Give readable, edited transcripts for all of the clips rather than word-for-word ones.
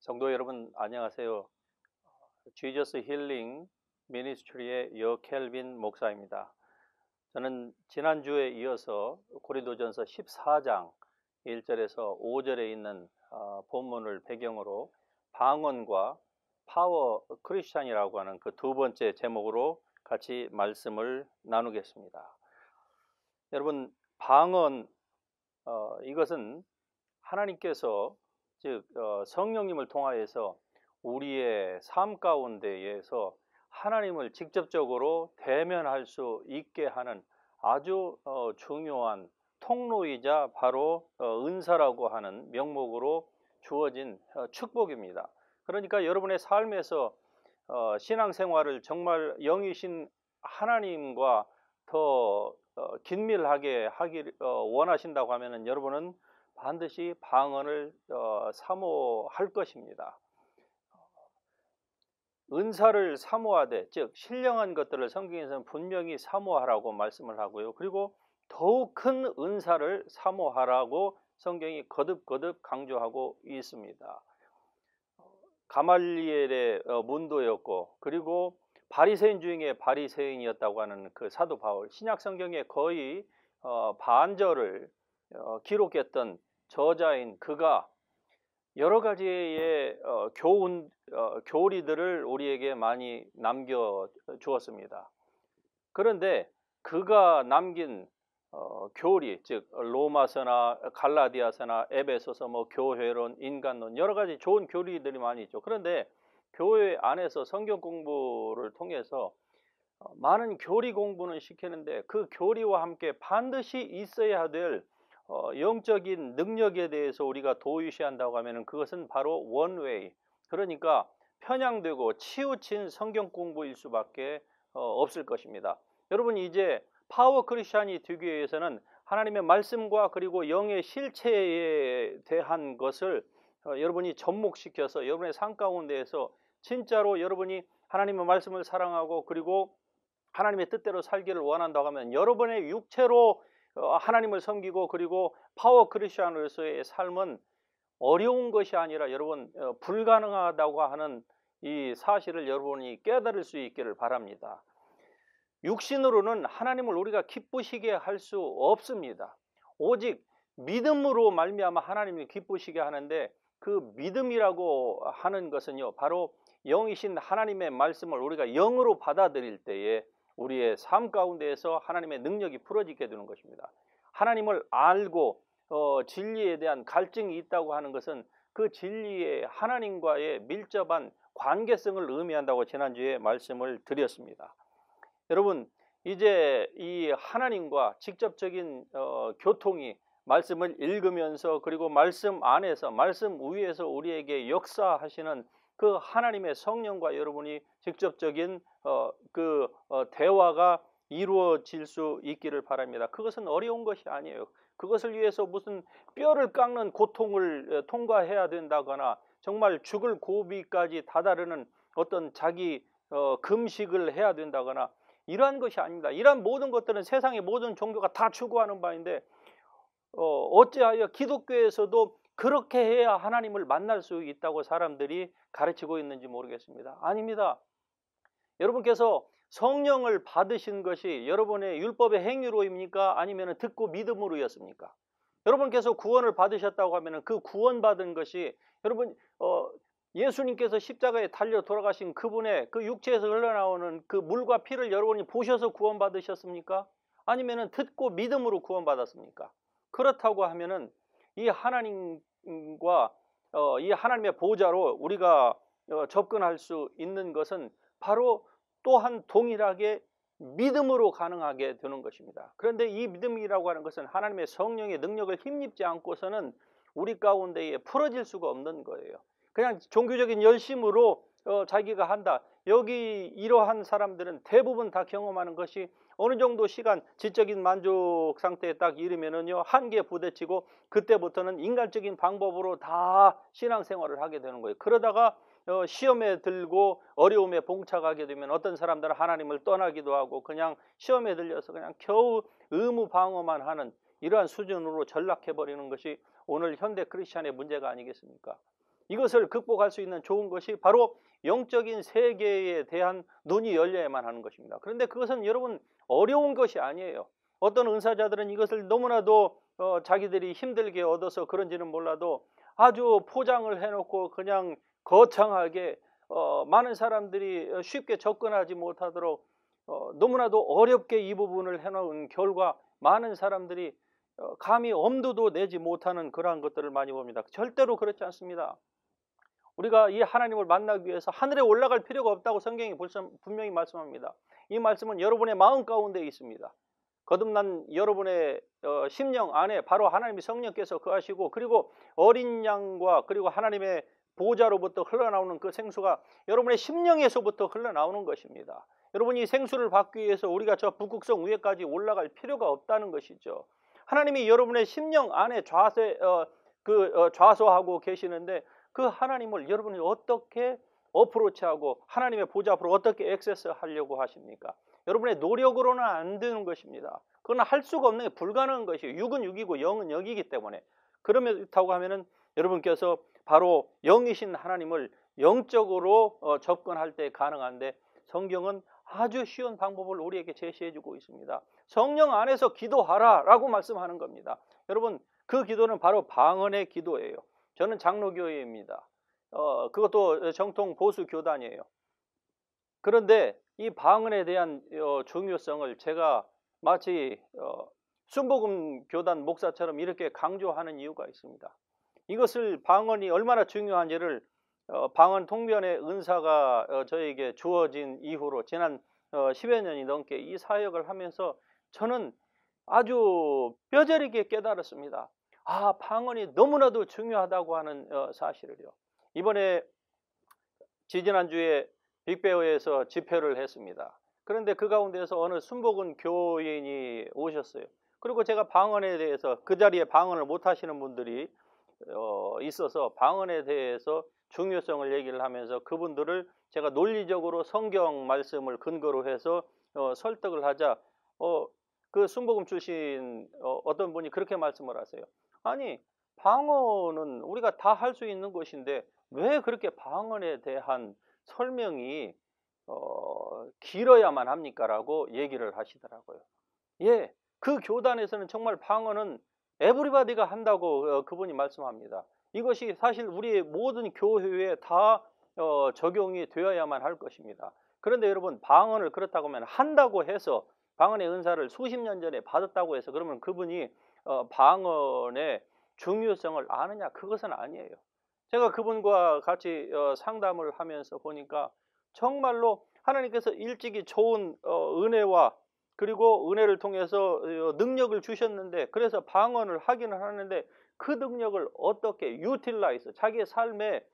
성도 여러분 안녕하세요. 지저스 힐링 미니스트리의 여켈빈 목사입니다. 저는 지난주에 이어서 고린도전서 14장 1절에서 5절에 있는 본문을 배경으로 방언과 파워 크리스찬이라고 하는 그 두 번째 제목으로 같이 말씀을 나누겠습니다. 여러분, 방언 이것은 하나님께서 즉 성령님을 통하여서 우리의 삶 가운데에서 하나님을 직접적으로 대면할 수 있게 하는 아주 중요한 통로이자 바로 은사라고 하는 명목으로 주어진 축복입니다. 그러니까 여러분의 삶에서 신앙생활을 정말 영이신 하나님과 더 긴밀하게 하기를 원하신다고 하면은 여러분은 반드시 방언을 사모할 것입니다. 은사를 사모하되, 즉 신령한 것들을 성경에서는 분명히 사모하라고 말씀을 하고요. 그리고 더욱 큰 은사를 사모하라고 성경이 거듭거듭 강조하고 있습니다. 가말리엘의 문도였고, 그리고 바리새인 중에 바리새인이었다고 하는 그 사도 바울, 신약 성경에 거의 반절을 기록했던 저자인 그가 여러 가지의 교리들을 우리에게 많이 남겨주었습니다. 그런데 그가 남긴 교리, 즉 로마서나 갈라디아서나 에베소서, 교회론, 인간론, 여러 가지 좋은 교리들이 많이 있죠. 그런데 교회 안에서 성경 공부를 통해서 많은 교리 공부는 시키는데 그 교리와 함께 반드시 있어야 될 영적인 능력에 대해서 우리가 도외시한다고 하면 그것은 바로 원웨이, 그러니까 편향되고 치우친 성경 공부일 수밖에 없을 것입니다. 여러분, 이제 파워 크리스찬이 되기 위해서는 하나님의 말씀과 그리고 영의 실체에 대한 것을 여러분이 접목시켜서 여러분의 삶 가운데에서 진짜로 여러분이 하나님의 말씀을 사랑하고 그리고 하나님의 뜻대로 살기를 원한다고 하면 여러분의 육체로 하나님을 섬기고 그리고 파워 크리스찬으로서의 삶은 어려운 것이 아니라 여러분 불가능하다고 하는 이 사실을 여러분이 깨달을 수 있기를 바랍니다. 육신으로는 하나님을 우리가 기쁘시게 할 수 없습니다. 오직 믿음으로 말미암아 하나님을 기쁘시게 하는데, 그 믿음이라고 하는 것은요, 바로 영이신 하나님의 말씀을 우리가 영으로 받아들일 때에 우리의 삶 가운데에서 하나님의 능력이 풀어지게 되는 것입니다. 하나님을 알고 진리에 대한 갈증이 있다고 하는 것은 그 진리의 하나님과의 밀접한 관계성을 의미한다고 지난주에 말씀을 드렸습니다. 여러분, 이제 이 하나님과 직접적인 교통이 말씀을 읽으면서 그리고 말씀 안에서 말씀 위에서 우리에게 역사하시는 그 하나님의 성령과 여러분이 직접적인 대화가 이루어질 수 있기를 바랍니다. 그것은 어려운 것이 아니에요. 그것을 위해서 무슨 뼈를 깎는 고통을 통과해야 된다거나 정말 죽을 고비까지 다다르는 어떤 자기 금식을 해야 된다거나 이러한 것이 아닙니다. 이러한 모든 것들은 세상의 모든 종교가 다 추구하는 바인데 어찌하여 기독교에서도 그렇게 해야 하나님을 만날 수 있다고 사람들이 가르치고 있는지 모르겠습니다. 아닙니다. 여러분께서 성령을 받으신 것이 여러분의 율법의 행위로입니까? 아니면 듣고 믿음으로였습니까? 여러분께서 구원을 받으셨다고 하면 그 구원받은 것이 여러분 예수님께서 십자가에 달려 돌아가신 그분의 그 육체에서 흘러나오는 그 물과 피를 여러분이 보셔서 구원받으셨습니까? 아니면 듣고 믿음으로 구원받았습니까? 그렇다고 하면은 이 하나님과 이 하나님의 보좌로 우리가 접근할 수 있는 것은 바로 또한 동일하게 믿음으로 가능하게 되는 것입니다. 그런데 이 믿음이라고 하는 것은 하나님의 성령의 능력을 힘입지 않고서는 우리 가운데에 풀어질 수가 없는 거예요. 그냥 종교적인 열심으로 자기가 한다. 여기 이러한 사람들은 대부분 다 경험하는 것이 어느 정도 시간 지적인 만족 상태에 딱 이르면은요, 한계에 부딪히고 그때부터는 인간적인 방법으로 다 신앙생활을 하게 되는 거예요. 그러다가 시험에 들고 어려움에 봉착하게 되면 어떤 사람들은 하나님을 떠나기도 하고 그냥 시험에 들려서 그냥 겨우 의무 방어만 하는 이러한 수준으로 전락해버리는 것이 오늘 현대 크리스찬의 문제가 아니겠습니까? 이것을 극복할 수 있는 좋은 것이 바로 영적인 세계에 대한 눈이 열려야만 하는 것입니다. 그런데 그것은 여러분 어려운 것이 아니에요. 어떤 은사자들은 이것을 너무나도 자기들이 힘들게 얻어서 그런지는 몰라도 아주 포장을 해놓고 그냥 거창하게 많은 사람들이 쉽게 접근하지 못하도록 너무나도 어렵게 이 부분을 해놓은 결과 많은 사람들이 감히 엄두도 내지 못하는 그러한 것들을 많이 봅니다. 절대로 그렇지 않습니다. 우리가 이 하나님을 만나기 위해서 하늘에 올라갈 필요가 없다고 성경이 분명히 말씀합니다. 이 말씀은 여러분의 마음 가운데 있습니다. 거듭난 여러분의 심령 안에 바로 하나님의 성령께서 거하시고, 그리고 어린 양과 그리고 하나님의 보좌로부터 흘러나오는 그 생수가 여러분의 심령에서부터 흘러나오는 것입니다. 여러분이 생수를 받기 위해서 우리가 저 북극성 위에까지 올라갈 필요가 없다는 것이죠. 하나님이 여러분의 심령 안에 좌소하고 계시는데 그 하나님을 여러분이 어떻게 어프로치하고 하나님의 보좌 앞으로 어떻게 액세스하려고 하십니까? 여러분의 노력으로는 안 되는 것입니다. 그건 할 수가 없는 게 불가능한 것이에요. 육은 육이고 영은 영이기 때문에. 그렇다고 하면은 여러분께서 바로 영이신 하나님을 영적으로 접근할 때 가능한데, 성경은 아주 쉬운 방법을 우리에게 제시해주고 있습니다. 성령 안에서 기도하라 라고 말씀하는 겁니다. 여러분, 그 기도는 바로 방언의 기도예요. 저는 장로교회입니다. 그것도 정통 보수 교단이에요. 그런데 이 방언에 대한 중요성을 제가 마치 순복음 교단 목사처럼 이렇게 강조하는 이유가 있습니다. 이것을 방언이 얼마나 중요한지를 방언 통변의 은사가 저에게 주어진 이후로 지난 10여 년이 넘게 이 사역을 하면서 저는 아주 뼈저리게 깨달았습니다. 아, 방언이 너무나도 중요하다고 하는 사실을요. 이번에 지지난주에 빅베어에서 집회를 했습니다. 그런데 그 가운데서 어느 순복음 교인이 오셨어요. 그리고 제가 방언에 대해서, 그 자리에 방언을 못 하시는 분들이 있어서 방언에 대해서 중요성을 얘기를 하면서 그분들을 제가 논리적으로 성경 말씀을 근거로 해서 설득을 하자 그 순복음 출신 어떤 분이 그렇게 말씀을 하세요. 아니, 방언은 우리가 다 할 수 있는 것인데 왜 그렇게 방언에 대한 설명이 길어야만 합니까? 라고 얘기를 하시더라고요. 예, 그 교단에서는 정말 방언은 에브리바디가 한다고 그분이 말씀합니다. 이것이 사실 우리의 모든 교회에 다 적용이 되어야만 할 것입니다. 그런데 여러분, 방언을 그렇다고 하면 한다고 해서 방언의 은사를 수십 년 전에 받았다고 해서 그러면 그분이 방언의 중요성을 아느냐? 그것은 아니에요. 제가 그분과 같이 상담을 하면서 보니까 정말로 하나님께서 일찍이 좋은 은혜와 그리고 은혜를 통해서 능력을 주셨는데, 그래서 방언을 하기는 하는데 그 능력을 어떻게 유틸라이즈, 자기의 삶에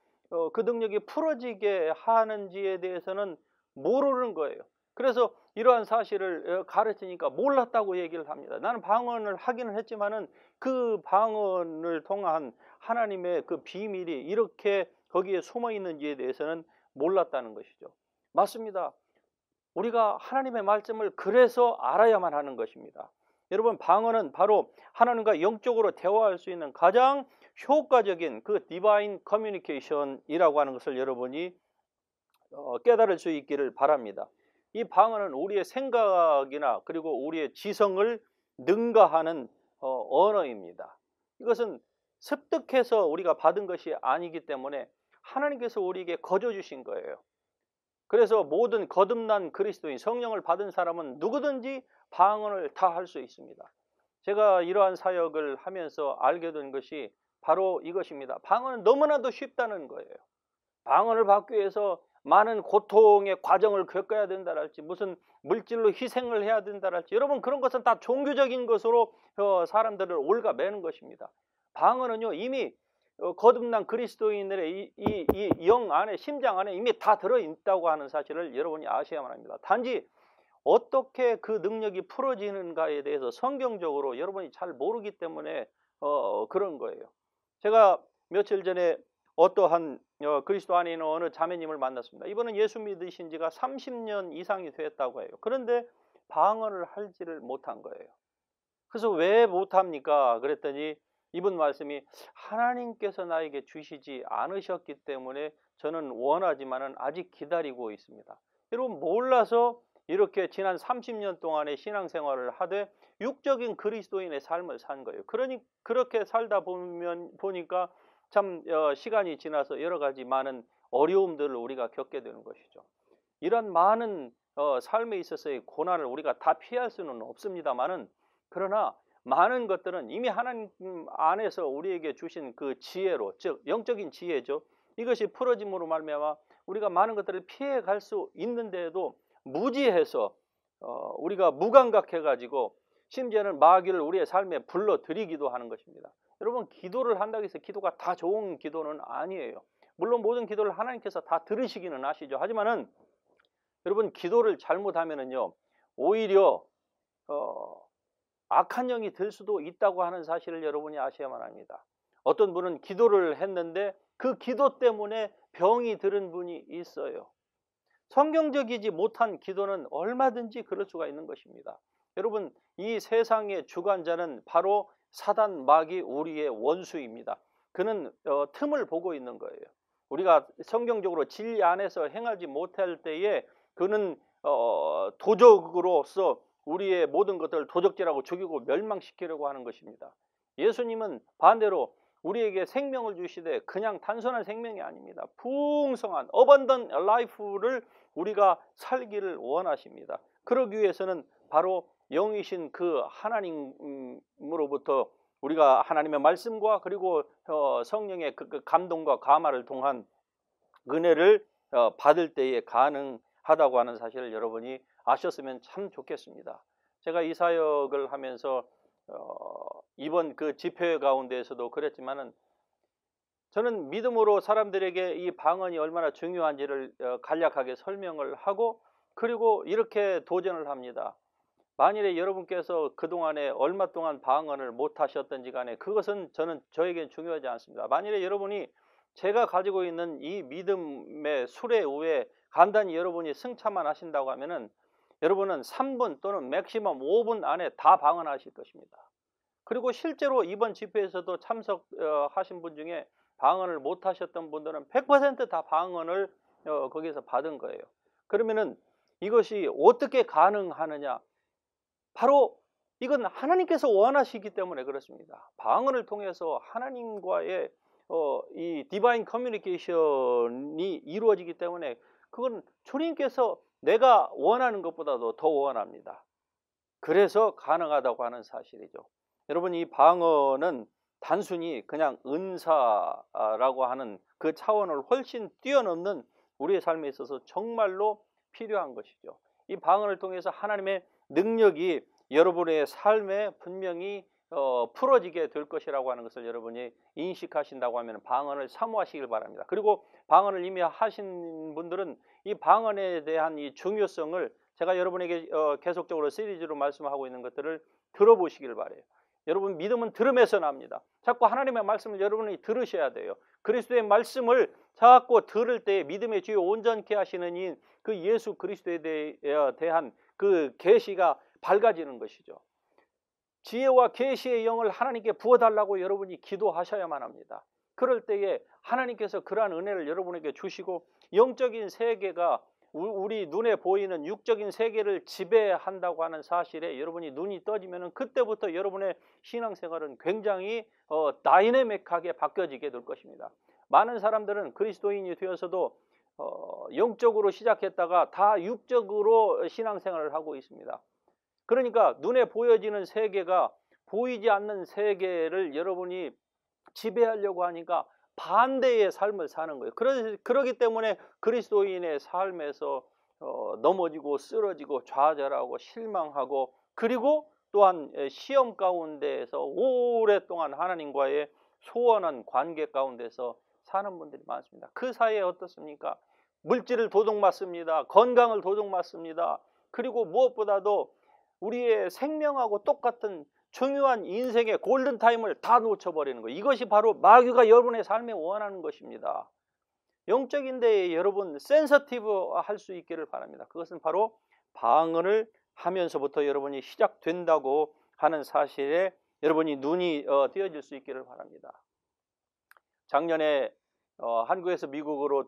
그 능력이 풀어지게 하는지에 대해서는 모르는 거예요. 그래서 이러한 사실을 가르치니까 몰랐다고 얘기를 합니다. 나는 방언을 하기는 했지만은 그 방언을 통한 하나님의 그 비밀이 이렇게 거기에 숨어 있는지에 대해서는 몰랐다는 것이죠. 맞습니다. 우리가 하나님의 말씀을 그래서 알아야만 하는 것입니다. 여러분, 방언은 바로 하나님과 영적으로 대화할 수 있는 가장 효과적인 그 디바인 커뮤니케이션이라고 하는 것을 여러분이 깨달을 수 있기를 바랍니다. 이 방언은 우리의 생각이나 그리고 우리의 지성을 능가하는 언어입니다. 이것은 습득해서 우리가 받은 것이 아니기 때문에 하나님께서 우리에게 거저 주신 거예요. 그래서 모든 거듭난 그리스도인, 성령을 받은 사람은 누구든지 방언을 다 할 수 있습니다. 제가 이러한 사역을 하면서 알게 된 것이 바로 이것입니다. 방언은 너무나도 쉽다는 거예요. 방언을 받기 위해서 많은 고통의 과정을 겪어야 된다랄지, 무슨 물질로 희생을 해야 된다랄지, 여러분, 그런 것은 다 종교적인 것으로 사람들을 올가매는 것입니다. 방언은요, 이미 거듭난 그리스도인들의 이 영 안에, 심장 안에 이미 다 들어있다고 하는 사실을 여러분이 아셔야만 합니다. 단지 어떻게 그 능력이 풀어지는가에 대해서 성경적으로 여러분이 잘 모르기 때문에 그런 거예요. 제가 며칠 전에 어떠한 그리스도 안에 있는 어느 자매님을 만났습니다. 이분은 예수 믿으신 지가 30년 이상이 됐다고 해요. 그런데 방언을 하지를 못한 거예요. 그래서 왜 못합니까? 그랬더니 이분 말씀이 하나님께서 나에게 주시지 않으셨기 때문에 저는 원하지만은 아직 기다리고 있습니다. 여러분 몰라서 이렇게 지난 30년 동안의 신앙생활을 하되 육적인 그리스도인의 삶을 산 거예요. 그러니 그렇게 살다 보니까 참 시간이 지나서 여러 가지 많은 어려움들을 우리가 겪게 되는 것이죠. 이런 많은 삶에 있어서의 고난을 우리가 다 피할 수는 없습니다만은, 그러나 많은 것들은 이미 하나님 안에서 우리에게 주신 그 지혜로, 즉 영적인 지혜죠. 이것이 풀어짐으로 말미암아 우리가 많은 것들을 피해 갈 수 있는데도 무지해서 우리가 무감각해 가지고 심지어는 마귀를 우리의 삶에 불러들이기도 하는 것입니다. 여러분 기도를 한다고 해서 기도가 다 좋은 기도는 아니에요. 물론 모든 기도를 하나님께서 다 들으시기는 하시죠. 하지만은 여러분 기도를 잘못하면은요 오히려 악한 영이 들 수도 있다고 하는 사실을 여러분이 아셔야만 합니다. 어떤 분은 기도를 했는데 그 기도 때문에 병이 들은 분이 있어요. 성경적이지 못한 기도는 얼마든지 그럴 수가 있는 것입니다. 여러분 이 세상의 주관자는 바로 사단 마귀 우리의 원수입니다. 그는 틈을 보고 있는 거예요. 우리가 성경적으로 진리 안에서 행하지 못할 때에 그는 도적으로서 우리의 모든 것들을 도적질하고 죽이고 멸망시키려고 하는 것입니다. 예수님은 반대로 우리에게 생명을 주시되 그냥 단순한 생명이 아닙니다. 풍성한 abundant life를 우리가 살기를 원하십니다. 그러기 위해서는 바로 영이신 그 하나님으로부터 우리가 하나님의 말씀과 그리고 성령의 그 감동과 감화를 통한 은혜를 받을 때에 가능하다고 하는 사실을 여러분이 아셨으면 참 좋겠습니다. 제가 이 사역을 하면서 이번 그 집회 가운데에서도 그랬지만은 저는 믿음으로 사람들에게 이 방언이 얼마나 중요한지를 간략하게 설명을 하고 그리고 이렇게 도전을 합니다. 만일에 여러분께서 그동안에 얼마 동안 방언을 못 하셨던지 간에 그것은 저에겐 중요하지 않습니다. 만일에 여러분이 제가 가지고 있는 이 믿음의 수레 위에 간단히 여러분이 승차만 하신다고 하면은 여러분은 3분 또는 맥시멈 5분 안에 다 방언하실 것입니다. 그리고 실제로 이번 집회에서도 참석하신 분 중에 방언을 못 하셨던 분들은 100% 다 방언을 거기서 받은 거예요. 그러면은 이것이 어떻게 가능하느냐? 바로 이건 하나님께서 원하시기 때문에 그렇습니다. 방언을 통해서 하나님과의 이 디바인 커뮤니케이션이 이루어지기 때문에 그건 주님께서 내가 원하는 것보다도 더 원합니다. 그래서 가능하다고 하는 사실이죠. 여러분 이 방언은 단순히 그냥 은사라고 하는 그 차원을 훨씬 뛰어넘는 우리의 삶에 있어서 정말로 필요한 것이죠. 이 방언을 통해서 하나님의 능력이 여러분의 삶에 분명히 풀어지게 될 것이라고 하는 것을 여러분이 인식하신다고 하면 방언을 사모하시길 바랍니다. 그리고 방언을 이미 하신 분들은 이 방언에 대한 이 중요성을 제가 여러분에게 계속적으로 시리즈로 말씀하고 있는 것들을 들어보시길 바라요. 여러분 믿음은 들음에서 납니다. 자꾸 하나님의 말씀을 여러분이 들으셔야 돼요. 그리스도의 말씀을 자꾸 들을 때 믿음의 주요 온전케 하시는 이 그 예수 그리스도에 대한 그 계시가 밝아지는 것이죠. 지혜와 계시의 영을 하나님께 부어달라고 여러분이 기도하셔야만 합니다. 그럴 때에 하나님께서 그러한 은혜를 여러분에게 주시고 영적인 세계가 우리 눈에 보이는 육적인 세계를 지배한다고 하는 사실에 여러분이 눈이 떠지면 그때부터 여러분의 신앙생활은 굉장히 다이내믹하게 바뀌어지게 될 것입니다. 많은 사람들은 그리스도인이 되어서도 영적으로 시작했다가 다 육적으로 신앙생활을 하고 있습니다. 그러니까 눈에 보여지는 세계가 보이지 않는 세계를 여러분이 지배하려고 하니까 반대의 삶을 사는 거예요. 그러기 때문에 그리스도인의 삶에서 넘어지고 쓰러지고 좌절하고 실망하고 그리고 또한 시험 가운데에서 오랫동안 하나님과의 소원한 관계 가운데서 사는 분들이 많습니다. 그 사이에 어떻습니까? 물질을 도둑맞습니다. 건강을 도둑맞습니다. 그리고 무엇보다도 우리의 생명하고 똑같은 중요한 인생의 골든타임을 다 놓쳐버리는 거예요. 이것이 바로 마귀가 여러분의 삶에 원하는 것입니다. 영적인 데에 여러분 센서티브 할 수 있기를 바랍니다. 그것은 바로 방언을 하면서부터 여러분이 시작된다고 하는 사실에 여러분이 눈이 띄어질 수 있기를 바랍니다. 작년에 한국에서 미국으로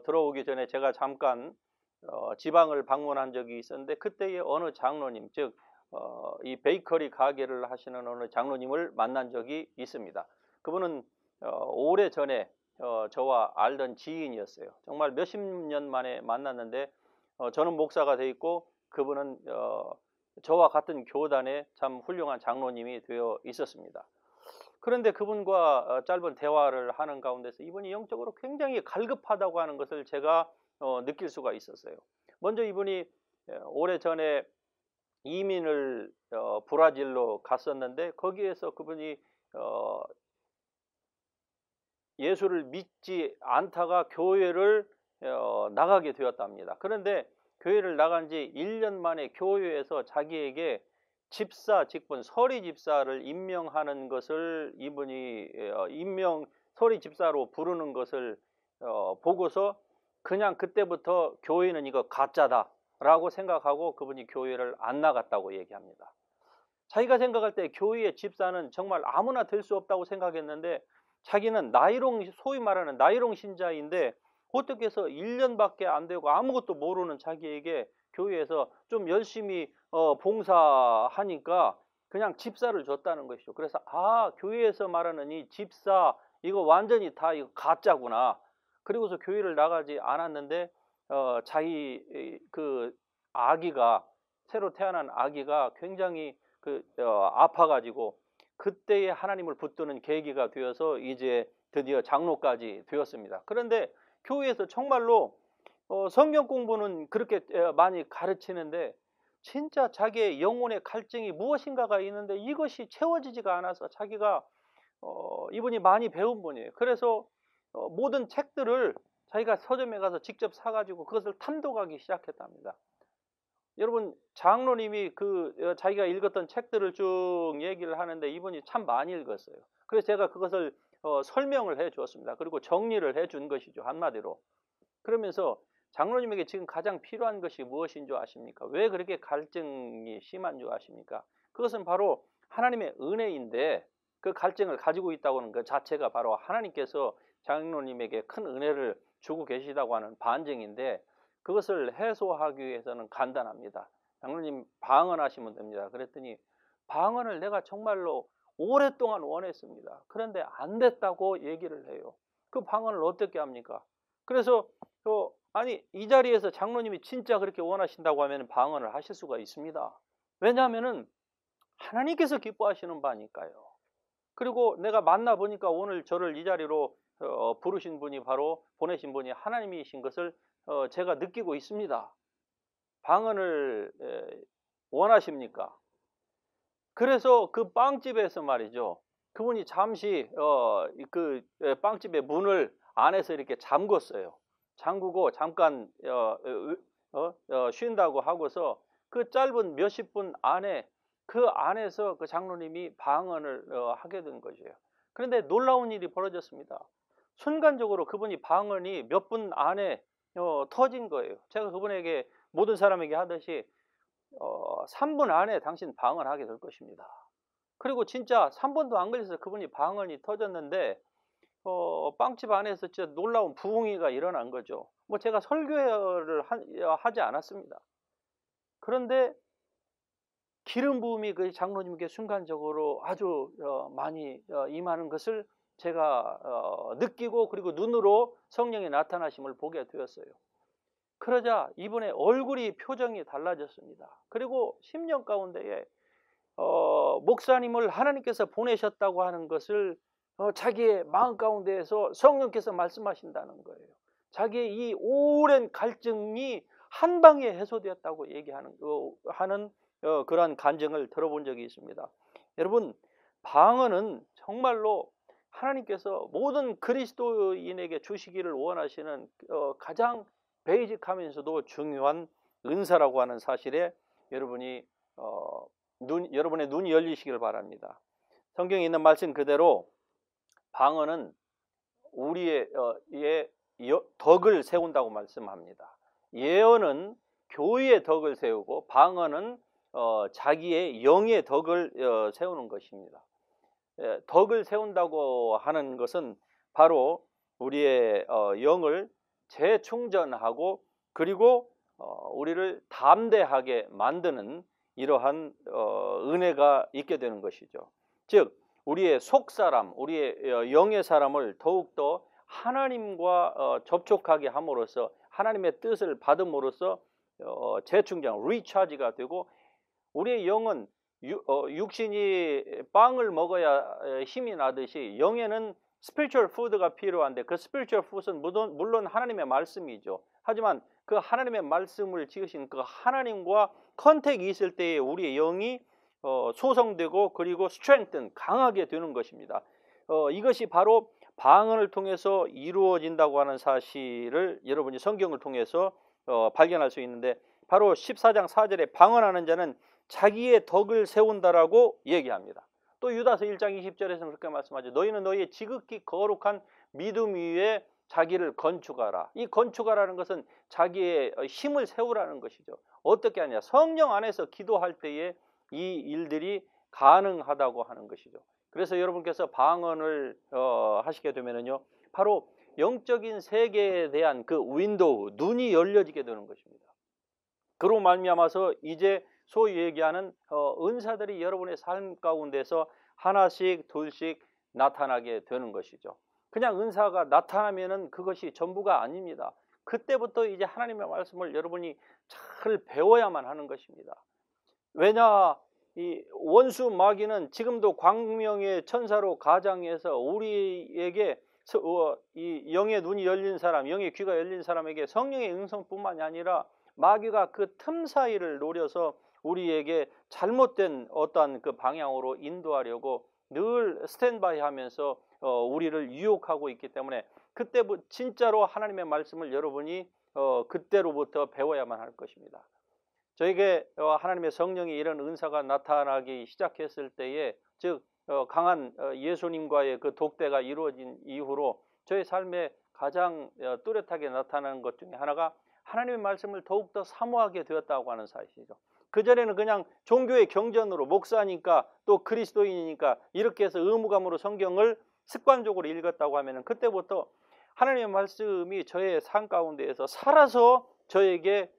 들어오기 전에 제가 잠깐 지방을 방문한 적이 있었는데, 그때의 어느 장로님, 즉 이 베이커리 가게를 하시는 어느 장로님을 만난 적이 있습니다. 그분은 오래전에 저와 알던 지인이었어요. 정말 몇십 년 만에 만났는데 저는 목사가 돼 있고 그분은 저와 같은 교단에 참 훌륭한 장로님이 되어 있었습니다. 그런데 그분과 짧은 대화를 하는 가운데서 이분이 영적으로 굉장히 갈급하다고 하는 것을 제가 느낄 수가 있었어요. 먼저 이분이 오래전에 이민을 브라질로 갔었는데, 거기에서 그분이 예수를 믿지 않다가 교회를 나가게 되었답니다. 그런데 교회를 나간 지 1년 만에 교회에서 자기에게 집사 직분, 서리 집사를 임명하는 것을 이분이 서리 집사로 부르는 것을 보고서 그냥 그때부터 교회는 이거 가짜다라고 생각하고 그분이 교회를 안 나갔다고 얘기합니다. 자기가 생각할 때 교회의 집사는 정말 아무나 될 수 없다고 생각했는데, 자기는 소위 말하는 나이롱 신자인데 어떻게 해서 1년밖에 안 되고 아무것도 모르는 자기에게 교회에서 좀 열심히 봉사하니까 그냥 집사를 줬다는 것이죠. 그래서 교회에서 말하는 이 집사 이거 완전히 다 이거 가짜구나. 그리고서 교회를 나가지 않았는데 자기 그 아기가, 새로 태어난 아기가 굉장히 아파가지고 그때에 하나님을 붙드는 계기가 되어서 이제 드디어 장로까지 되었습니다. 그런데 교회에서 정말로 성경 공부는 그렇게 많이 가르치는데 진짜 자기의 영혼의 갈증이 무엇인가가 있는데 이것이 채워지지가 않아서 자기가 이분이 많이 배운 분이에요. 그래서 모든 책들을 자기가 서점에 가서 직접 사가지고 그것을 탐독하기 시작했답니다. 여러분, 장로님이 자기가 읽었던 책들을 쭉 얘기를 하는데 이분이 참 많이 읽었어요. 그래서 제가 그것을 설명을 해 주었습니다. 그리고 정리를 해 준 것이죠, 한마디로. 그러면서 장로님에게 지금 가장 필요한 것이 무엇인 줄 아십니까? 왜 그렇게 갈증이 심한 줄 아십니까? 그것은 바로 하나님의 은혜인데, 그 갈증을 가지고 있다고 하는 그 자체가 바로 하나님께서 장로님에게 큰 은혜를 주고 계시다고 하는 반증인데, 그것을 해소하기 위해서는 간단합니다. 장로님 방언하시면 됩니다. 그랬더니 방언을 내가 정말로 오랫동안 원했습니다. 그런데 안 됐다고 얘기를 해요. 그 방언을 어떻게 합니까? 그래서 이 자리에서 장로님이 진짜 그렇게 원하신다고 하면 방언을 하실 수가 있습니다. 왜냐하면은 하나님께서 기뻐하시는 바니까요. 그리고 내가 만나보니까 오늘 저를 이 자리로 부르신 분이, 바로 보내신 분이 하나님이신 것을 제가 느끼고 있습니다. 방언을 원하십니까? 그래서 그 빵집에서 말이죠, 그분이 잠시 그 빵집의 문을 안에서 이렇게 잠궜어요. 잠그고 잠깐 쉰다고 하고서 그 짧은 몇십 분 안에 그 안에서 그 장로님이 방언을 하게 된 것이에요. 그런데 놀라운 일이 벌어졌습니다. 순간적으로 그분이 방언이 몇 분 안에 터진 거예요. 제가 그분에게, 모든 사람에게 하듯이 3분 안에 당신 방언하게 될 것입니다. 그리고 진짜 3분도 안 걸려서 그분이 방언이 터졌는데 빵집 안에서 진짜 놀라운 부흥회가 일어난 거죠. 뭐 제가 설교를 하지 않았습니다. 그런데 기름 부음이 그 장로님께 순간적으로 아주 많이 임하는 것을 제가 느끼고, 그리고 눈으로 성령의 나타나심을 보게 되었어요. 그러자 이분의 얼굴이, 표정이 달라졌습니다. 그리고 10년 가운데에 목사님을 하나님께서 보내셨다고 하는 것을 자기의 마음 가운데에서 성령께서 말씀하신다는 거예요. 자기의 이 오랜 갈증이 한 방에 해소되었다고 얘기하는 그러한 간증을 들어본 적이 있습니다. 여러분, 방언은 정말로 하나님께서 모든 그리스도인에게 주시기를 원하시는 가장 베이직하면서도 중요한 은사라고 하는 사실에 여러분의 눈이 열리시길 바랍니다. 성경에 있는 말씀 그대로 방언은 우리의 덕을 세운다고 말씀합니다. 예언은 교회의 덕을 세우고 방언은 자기의 영의 덕을 세우는 것입니다. 덕을 세운다고 하는 것은 바로 우리의 영을 재충전하고 그리고 우리를 담대하게 만드는 이러한 은혜가 있게 되는 것이죠. 즉 우리의 속사람, 우리의 영의 사람을 더욱더 하나님과 접촉하게 함으로써 하나님의 뜻을 받음으로써 재충전, 리차지가 되고 우리의 영은 육신이 빵을 먹어야 힘이 나듯이 영에는 스피리추얼 푸드가 필요한데 그 스피리추얼 푸드는 물론 하나님의 말씀이죠. 하지만 그 하나님의 말씀을 지으신 그 하나님과 컨택이 있을 때에 우리의 영이 소성되고 그리고 strengthen, 강하게 되는 것입니다. 이것이 바로 방언을 통해서 이루어진다고 하는 사실을 여러분이 성경을 통해서 발견할 수 있는데 바로 14장 4절에 방언하는 자는 자기의 덕을 세운다라고 얘기합니다. 또 유다서 1장 20절에서는 그렇게 말씀하죠. 너희는 너희의 지극히 거룩한 믿음 위에 자기를 건축하라. 이 건축하라는 것은 자기의 힘을 세우라는 것이죠. 어떻게 하냐? 성령 안에서 기도할 때에 이 일들이 가능하다고 하는 것이죠. 그래서 여러분께서 방언을 하시게 되면은요, 바로 영적인 세계에 대한 그 윈도우, 눈이 열려지게 되는 것입니다. 그로 말미암아서 이제 소위 얘기하는 은사들이 여러분의 삶 가운데서 하나씩 둘씩 나타나게 되는 것이죠. 그냥 은사가 나타나면은 그것이 전부가 아닙니다. 그때부터 이제 하나님의 말씀을 여러분이 잘 배워야만 하는 것입니다. 왜냐, 이 원수 마귀는 지금도 광명의 천사로 가장해서 우리에게 이 영의 눈이 열린 사람, 영의 귀가 열린 사람에게 성령의 응성뿐만이 아니라 마귀가 그 틈 사이를 노려서 우리에게 잘못된 어떠한 그 방향으로 인도하려고 늘 스탠바이 하면서 우리를 유혹하고 있기 때문에 그때 진짜로 하나님의 말씀을 여러분이 그때로부터 배워야만 할 것입니다. 저에게 하나님의 성령의 이런 은사가 나타나기 시작했을 때에 즉 강한 예수님과의 그 독대가 이루어진 이후로 저의 삶에 가장 뚜렷하게 나타나는 것 중에 하나가 하나님의 말씀을 더욱더 사모하게 되었다고 하는 사실이죠. 그전에는 그냥 종교의 경전으로 목사니까 또 그리스도인이니까 이렇게 해서 의무감으로 성경을 습관적으로 읽었다고 하면은 그때부터 하나님의 말씀이 저의 삶 가운데에서 살아서 저에게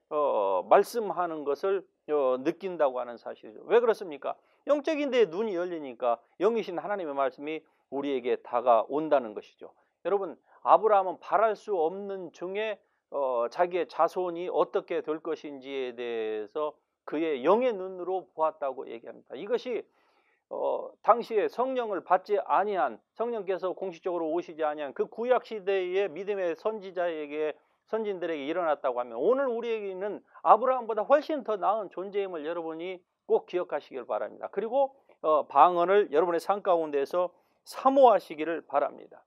말씀하는 것을 느낀다고 하는 사실이죠. 왜 그렇습니까? 영적인 데에 눈이 열리니까 영이신 하나님의 말씀이 우리에게 다가온다는 것이죠. 여러분, 아브라함은 바랄 수 없는 중에 자기의 자손이 어떻게 될 것인지에 대해서 그의 영의 눈으로 보았다고 얘기합니다. 이것이 당시에 성령을 받지 아니한, 성령께서 공식적으로 오시지 아니한 그 구약 시대의 믿음의 선진들에게 일어났다고 하면 오늘 우리에게는 아브라함보다 훨씬 더 나은 존재임을 여러분이 꼭 기억하시길 바랍니다. 그리고 방언을 여러분의 삶 가운데서 사모하시기를 바랍니다.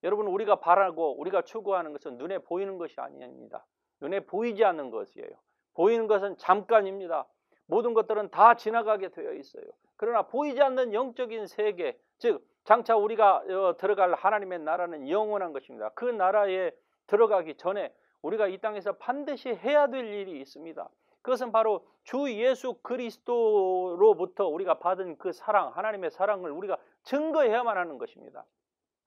여러분, 우리가 바라고 우리가 추구하는 것은 눈에 보이는 것이 아닙니다. 눈에 보이지 않는 것이에요. 보이는 것은 잠깐입니다. 모든 것들은 다 지나가게 되어 있어요. 그러나 보이지 않는 영적인 세계, 즉 장차 우리가 들어갈 하나님의 나라는 영원한 것입니다. 그 나라에 들어가기 전에 우리가 이 땅에서 반드시 해야 될 일이 있습니다. 그것은 바로 주 예수 그리스도로부터 우리가 받은 그 사랑, 하나님의 사랑을 우리가 증거해야만 하는 것입니다.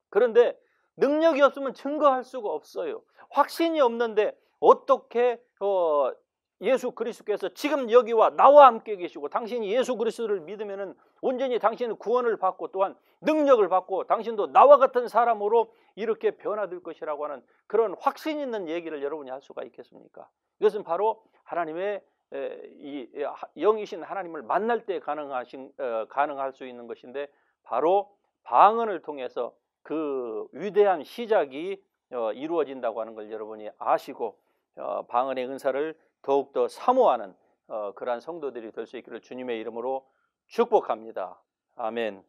그런데 능력이 없으면 증거할 수가 없어요. 확신이 없는데 어떻게 예수 그리스도께서 지금 여기와 나와 함께 계시고 당신이 예수 그리스도를 믿으면은 온전히 당신은 구원을 받고 또한 능력을 받고 당신도 나와 같은 사람으로 이렇게 변화될 것이라고 하는 그런 확신 있는 얘기를 여러분이 할 수가 있겠습니까? 이것은 바로 하나님의 이 영이신 하나님을 만날 때 가능할 수 있는 것인데 바로 방언을 통해서 그 위대한 시작이 이루어진다고 하는 걸 여러분이 아시고 방언의 은사를 더욱더 사모하는 그러한 성도들이 될 수 있기를 주님의 이름으로 축복합니다. 아멘.